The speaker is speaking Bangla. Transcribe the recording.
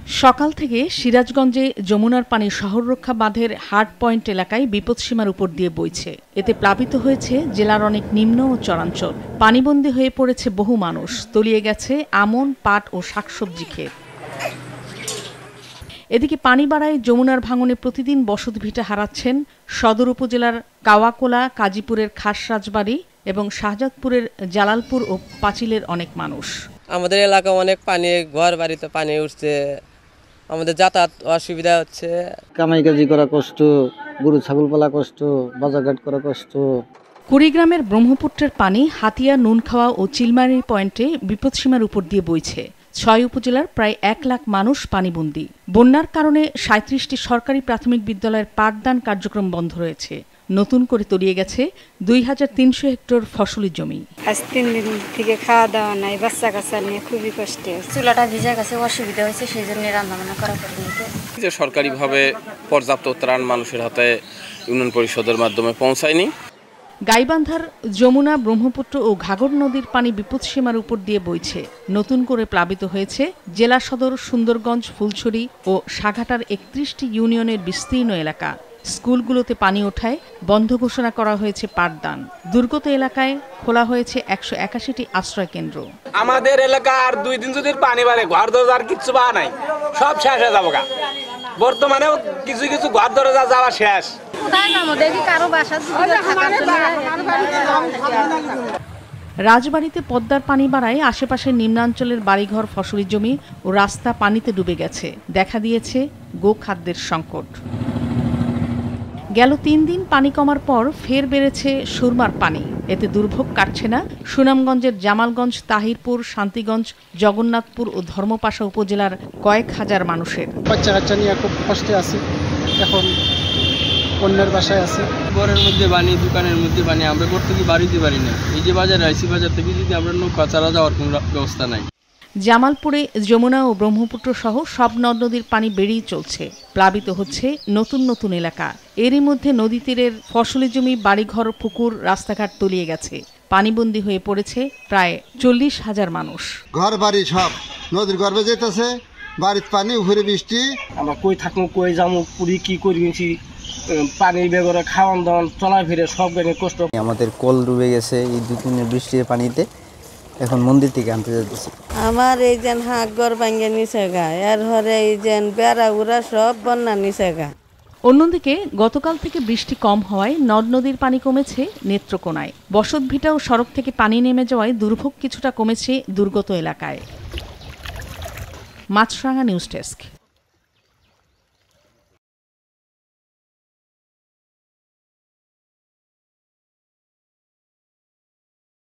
সকাল থেকে সিরাজগঞ্জে যমুনার পানি শহর রক্ষা বাঁধের হার্ড পয়েন্ট এলাকায় বিপদসীমার উপর দিয়ে বইছে। এতে প্লাবিত হয়েছে জেলার অনেক নিম্ন ও চরাঞ্চল। পানিবন্দী হয়ে পড়েছে বহু মানুষ, তলিয়ে গেছে আমন, পাট ও শাকসবজি ক্ষেত। এদিকে পানি বাড়ায় যমুনার ভাঙনে প্রতিদিন বসতভিটা হারাচ্ছেন সদর উপজেলার কাওয়াকোলা, কাজীপুরের খাস রাজবাড়ী এবং শাহজাদপুরের জালালপুর ও পাঁচিলের অনেক মানুষ। আমাদের এলাকা অনেক পানি, ঘর বাড়িতে পানি উঠছে, আমাদের যাতায়াত অসুবিধা হচ্ছে। কামাই কাজি করা কষ্ট, গরু ছাগল পালা কষ্ট, বাজারঘাট করা কষ্ট। কুড়িগ্রামের ব্রহ্মপুত্রের পানি হাতিয়া, নুনখাওয়া ও চিলমারি পয়েন্টে বিপদসীমার উপর দিয়ে বইছে। ৬ উপজেলার প্রায় ১ লাখ মানুষ পানিবন্দী। বন্যার কারণে ৩৭টি সরকারি প্রাথমিক বিদ্যালয়ের পাঠদান কার্যক্রম বন্ধ রয়েছে। নতুন করে তলিয়ে গেছে ২৩০০ হেক্টর ফসলি জমি। আজ ৩ দিন থেকে খাওয়া দাওয়া নাই, বাচ্চা কাচ্চা নিয়ে খুবই কষ্টে। চুলাটা ভিজে গেছে, অসুবিধা হয়েছে, সেই জন্য রান্নাবান্না করা পড়েছে। যে সরকারিভাবে পর্যাপ্ত ত্রাণ মানুষের হাতে ইউনিয়ন পরিষদের মাধ্যমে পৌঁছায়নি। গাইবান্ধার যমুনা, ব্রহ্মপুত্র ও ঘাগর নদীর পানি বিপদসীমার উপর দিয়ে বইছে। নতুন করে প্লাবিত হয়েছে জেলা সদর, সুন্দরগঞ্জ, ফুলছড়ি ও সাঘাটার ৩১টি ইউনিয়নের বিস্তীর্ণ এলাকা। স্কুলগুলোতে পানি ওঠায় বন্ধ ঘোষণা করা হয়েছে পাঠদান। দুর্গত এলাকায় খোলা হয়েছে ১৮১টি আশ্রয় কেন্দ্র। আমাদের এলাকা আর 2 দিন যদি পানি বাড়ে, ঘর দরজার কিচ্ছু পাওয়া নাই, সব শেষ হয়ে যাবো। বর্তমানেও কিছু কিছু ঘর দরজা যাওয়া শেষ। রাজবাড়ীতে পদ্মার পানি বাড়ায় আশেপাশের নিম্নাঞ্চলের বাড়িঘর, ফসলি জমি ও রাস্তা পানিতে ডুবে গেছে। দেখা দিয়েছে গোখাদ্যের সংকট। গেল ৩ দিন পানি কমার পর ফের বেড়েছে সুরমার পানি। এতে দুর্ভোগ কাটছে না সুনামগঞ্জের জামালগঞ্জ, তাহিরপুর, শান্তিগঞ্জ, জগন্নাথপুর ও ধর্মপাশা উপজেলার কয়েক হাজার মানুষের। বাচ্চা কাচ্চা নিয়ে খুব কষ্টে আছে, এখন অন্যের বাসায় আছে। ঘরের মধ্যে পানি, দোকানের মধ্যে পানি, আমরা করতে কি বাড়িতে পারি না। এই যে বাজারে আইসি, বাজার থেকে যদি আমরা নৌকা চালা যাওয়ার কোনো ব্যবস্থা নাই। জামালপুরে যমুনা ও ব্রহ্মপুত্র সহ সব নদ নদীর পানি বেড়েই চলছে। প্লাবিত হচ্ছে নতুন নতুন এলাকা। এরই মধ্যে নদী তীরের ফসলি জমি, বাড়িঘর, পুকুর, রাস্তাঘাট তলিয়ে গেছে। পানিবন্দী হয়ে পড়েছে প্রায় ৪০,০০০ মানুষ। ঘর বাড়ি সব নদীর গর্ভে যেতেছে, বাড়ির পানি, উপরে বৃষ্টি। আমরা কই থাকবো, কই যাবো, পুরি কি করছি, পানির বেগরে খাওয়ান দাওয়ান, চলাফেরে সব কষ্ট। আমাদের কল ডুবে গেছে এই 2 দিনের বৃষ্টির পানিতে। এখন মন্দির থেকে আনতে যাচ্ছি। আমার এই যে হাঁক ঘর ভাঙিয়ে নিচে গা, এর ঘরে এই যে বেড়া উড়া সব বন্যা নিচে গা। অন্যদিকে গতকাল থেকে বৃষ্টি কম হওয়ায় নদ নদীর পানি কমেছে নেত্রকোনায়। বসতভিটা ও সড়ক থেকে পানি নেমে যাওয়ায় দুর্ভোগ কিছুটা কমেছে দুর্গত এলাকায়। মাছরাঙা নিউজ ডেস্ক।